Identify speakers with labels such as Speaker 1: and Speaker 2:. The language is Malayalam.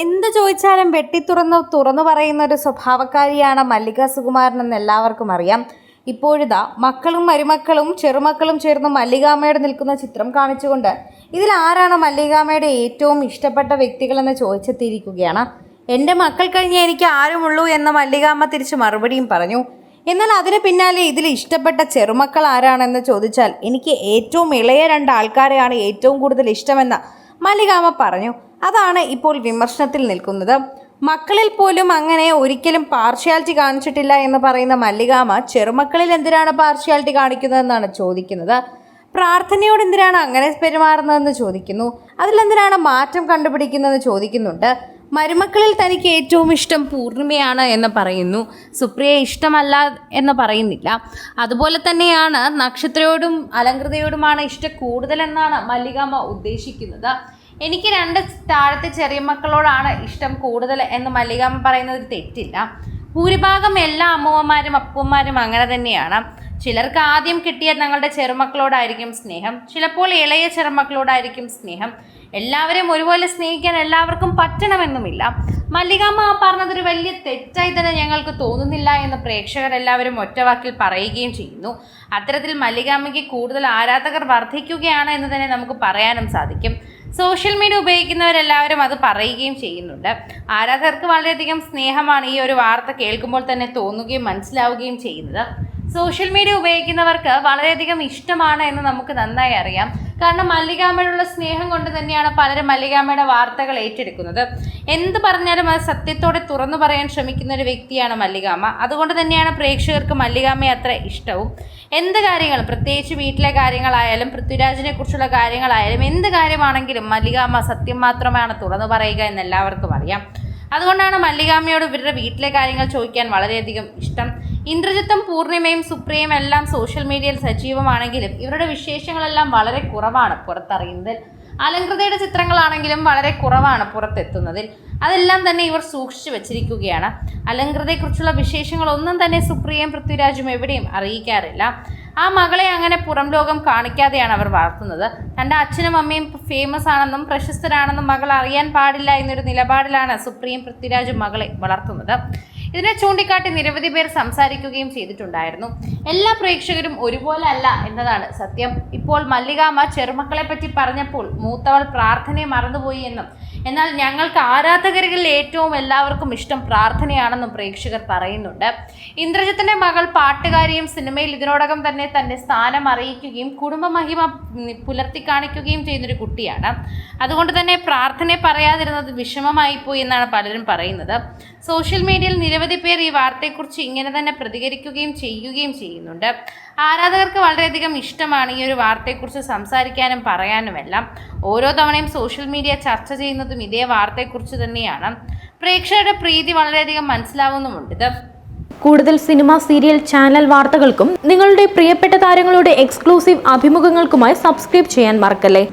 Speaker 1: എന്ത് ചോദിച്ചാലും തുറന്നു പറയുന്ന ഒരു സ്വഭാവക്കാരിയാണ് മല്ലിക സുകുമാരൻ എന്ന് എല്ലാവർക്കും അറിയാം. ഇപ്പോഴിതാ മക്കളും മരുമക്കളും ചെറുമക്കളും ചേർന്ന് മല്ലികാമ്മയോട് നിൽക്കുന്ന ചിത്രം കാണിച്ചുകൊണ്ട് ഇതിൽ ആരാണ് മല്ലികാമ്മയുടെ ഏറ്റവും ഇഷ്ടപ്പെട്ട വ്യക്തികളെന്ന് ചോദിച്ചെത്തിയിരിക്കുകയാണ്. എൻ്റെ മക്കൾ കഴിഞ്ഞ് എനിക്ക് ആരുമുള്ളൂ എന്ന മല്ലികാമ്മ തിരിച്ച് മറുപടിയും പറഞ്ഞു. എന്നാൽ അതിന് പിന്നാലെ ഇതിൽ ഇഷ്ടപ്പെട്ട ചെറുമക്കൾ ആരാണെന്ന് ചോദിച്ചാൽ എനിക്ക് ഏറ്റവും ഇളയ 2 ആൾക്കാരെയാണ് ഏറ്റവും കൂടുതൽ ഇഷ്ടമെന്ന് മല്ലികാമ്മ പറഞ്ഞു. അതാണ് ഇപ്പോൾ വിമർശനത്തിൽ നിൽക്കുന്നത്. മക്കളിൽ പോലും അങ്ങനെ ഒരിക്കലും പാർഷ്യാലിറ്റി കാണിച്ചിട്ടില്ല എന്ന് പറയുന്ന മല്ലികാമ്മ ചെറുമക്കളിൽ എന്തിനാണ് പാർഷ്യാലിറ്റി കാണിക്കുന്നതെന്നാണ് ചോദിക്കുന്നത്. പ്രാർത്ഥനയോട് എന്തിനാണ് അങ്ങനെ പെരുമാറുന്നതെന്ന് ചോദിക്കുന്നു. അതിലെന്തിനാണ് മാറ്റം കണ്ടുപിടിക്കുന്നതെന്ന് ചോദിക്കുന്നുണ്ട്. മരുമക്കളിൽ തനിക്ക് ഏറ്റവും ഇഷ്ടം പൂർണിമയാണ് എന്ന് പറയുന്നു. സുപ്രിയയെ ഇഷ്ടമല്ല എന്ന് പറയുന്നില്ല. അതുപോലെ തന്നെയാണ് നക്ഷത്രയോടും അലങ്കൃതയോടുമാണ് ഇഷ്ടം കൂടുതലെന്നാണ് മല്ലികാമ്മ ഉദ്ദേശിക്കുന്നത്. എനിക്ക് 2 താഴത്തെ ചെറിയ മക്കളോടാണ് ഇഷ്ടം കൂടുതൽ എന്ന് മല്ലികാമ്മ പറയുന്നത് തെറ്റില്ല. ഭൂരിഭാഗം എല്ലാ അമ്മൂമ്മമാരും അപ്പൂമ്മമാരും അങ്ങനെ തന്നെയാണ്. ചിലർക്ക് ആദ്യം കിട്ടിയ തങ്ങളുടെ ചെറുമക്കളോടായിരിക്കും സ്നേഹം, ചിലപ്പോൾ ഇളയ ചെറുമക്കളോടായിരിക്കും സ്നേഹം. എല്ലാവരെയും ഒരുപോലെ സ്നേഹിക്കാൻ എല്ലാവർക്കും പറ്റണമെന്നുമില്ല. മല്ലികാമ്മ പറഞ്ഞതൊരു വലിയ തെറ്റായി തന്നെ ഞങ്ങൾക്ക് തോന്നുന്നില്ല എന്ന് പ്രേക്ഷകരെല്ലാവരും ഒറ്റവാക്കിൽ പറയുകയും ചെയ്യുന്നു. അത്തരത്തിൽ മല്ലികാമ്മയ്ക്ക് കൂടുതൽ ആരാധകർ വർദ്ധിക്കുകയാണ് എന്ന് തന്നെ നമുക്ക് പറയാനും സാധിക്കും. സോഷ്യൽ മീഡിയ ഉപയോഗിക്കുന്നവരെല്ലാവരും അത് പറയുകയും ചെയ്യുന്നുണ്ട്. ആരാധകർക്ക് വളരെയധികം സ്നേഹമാണ് ഈ ഒരു വാർത്ത കേൾക്കുമ്പോൾ തന്നെ തോന്നുകയും മനസ്സിലാവുകയും ചെയ്യുന്നത്. സോഷ്യൽ മീഡിയ ഉപയോഗിക്കുന്നവർക്ക് വളരെയധികം ഇഷ്ടമാണ് എന്ന് നമുക്ക് നന്നായി അറിയാം. കാരണം മല്ലികാമ്മയോടുള്ള സ്നേഹം കൊണ്ട് തന്നെയാണ് പലരും മല്ലികാമ്മയുടെ വാർത്തകൾ ഏറ്റെടുക്കുന്നത്. എന്ത് പറഞ്ഞാലും അത് സത്യത്തോടെ തുറന്നു പറയാൻ ശ്രമിക്കുന്ന ഒരു വ്യക്തിയാണ് മല്ലികാമ്മ. അതുകൊണ്ട് തന്നെയാണ് പ്രേക്ഷകർക്ക് മല്ലികാമ്മയെ അത്ര ഇഷ്ടവും. എന്ത് കാര്യങ്ങളും, പ്രത്യേകിച്ച് വീട്ടിലെ കാര്യങ്ങളായാലും പൃഥ്വിരാജിനെ കുറിച്ചുള്ള കാര്യങ്ങളായാലും എന്ത് കാര്യമാണെങ്കിലും മല്ലികാമ്മ സത്യം മാത്രമാണ് തുറന്നു പറയുക എന്ന് എല്ലാവർക്കും അറിയാം. അതുകൊണ്ടാണ് മല്ലികാമ്മയോട് ഇവരുടെ വീട്ടിലെ കാര്യങ്ങൾ ചോദിക്കാൻ വളരെയധികം ഇഷ്ടം. ഇന്ദ്രജിത്തും പൂർണിമയും സുപ്രിയയും എല്ലാം സോഷ്യൽ മീഡിയയിൽ സജീവമാണെങ്കിലും ഇവരുടെ വിശേഷങ്ങളെല്ലാം വളരെ കുറവാണ് പുറത്തറിയുന്നതിൽ. അലങ്കൃതയുടെ ചിത്രങ്ങളാണെങ്കിലും വളരെ കുറവാണ് പുറത്തെത്തുന്നതിൽ. അതെല്ലാം തന്നെ ഇവർ സൂക്ഷിച്ചു വച്ചിരിക്കുകയാണ്. അലങ്കൃതയെക്കുറിച്ചുള്ള വിശേഷങ്ങളൊന്നും തന്നെ സുപ്രിയയും പൃഥ്വിരാജും എവിടെയും അറിയിക്കാറില്ല. ആ മകളെ അങ്ങനെ പുറം ലോകം കാണിക്കാതെയാണ് അവർ വളർത്തുന്നത്. തൻ്റെ അച്ഛനും അമ്മയും ഫേമസ് ആണെന്നും പ്രശസ്തരാണെന്നും മകൾ അറിയാൻ പാടില്ല എന്നൊരു നിലപാടിലാണ് സുപ്രിയയും പൃഥ്വിരാജും മകളെ വളർത്തുന്നത്. ഇതിനെ ചൂണ്ടിക്കാട്ടി നിരവധി പേർ സംസാരിക്കുകയും ചെയ്തിട്ടുണ്ടായിരുന്നു. എല്ലാ പ്രേക്ഷകരും ഒരുപോലെ അല്ല എന്നതാണ് സത്യം. ഇപ്പോൾ മല്ലികാമ്മ ചെറുമക്കളെ പറ്റി പറഞ്ഞപ്പോൾ മൂത്തവൾ പ്രാർത്ഥനയെ മറന്നുപോയി എന്നും, എന്നാൽ ഞങ്ങൾക്ക് ആരാധകരിൽ ഏറ്റവും എല്ലാവർക്കും ഇഷ്ടം പ്രാർത്ഥനയാണെന്നും പ്രേക്ഷകർ പറയുന്നുണ്ട്. ഇന്ദ്രജിത്തിന്റെ മകൾ പാട്ടുകാരിയും സിനിമയിൽ ഇതിനോടകം തന്നെ തന്റെ സ്ഥാനം അറിയിക്കുകയും കുടുംബ മഹിമ പുലർത്തി കാണിക്കുകയും ചെയ്യുന്നൊരു കുട്ടിയാണ്. അതുകൊണ്ട് തന്നെ പ്രാർത്ഥനയെ പറയാതിരുന്നത് വിഷമമായി പോയി എന്നാണ് പലരും പറയുന്നത്. സോഷ്യൽ മീഡിയയിൽ നിരവധി പേർ ഈ വാർത്തയെക്കുറിച്ച് ഇങ്ങനെ തന്നെ പ്രതികരിക്കുകയും ചെയ്യുന്നുണ്ട്. ആരാധകർക്ക് വളരെയധികം ഇഷ്ടമാണ് ഈ ഒരു വാർത്തയെക്കുറിച്ച് സംസാരിക്കാനും പറയാനുമെല്ലാം. ഓരോ തവണയും സോഷ്യൽ മീഡിയ ചർച്ച ചെയ്യുന്നതും ഇതേ വാർത്തയെക്കുറിച്ച് തന്നെയാണ്. പ്രേക്ഷകരുടെ പ്രീതി വളരെയധികം മനസ്സിലാവുന്നുമുണ്ട്.
Speaker 2: കൂടുതൽ സിനിമ, സീരിയൽ, ചാനൽ വാർത്തകൾക്കും നിങ്ങളുടെ പ്രിയപ്പെട്ട താരങ്ങളുടെ എക്സ്ക്ലൂസീവ് അഭിമുഖങ്ങൾക്കുമായി സബ്സ്ക്രൈബ് ചെയ്യാൻ മറക്കല്ലേ.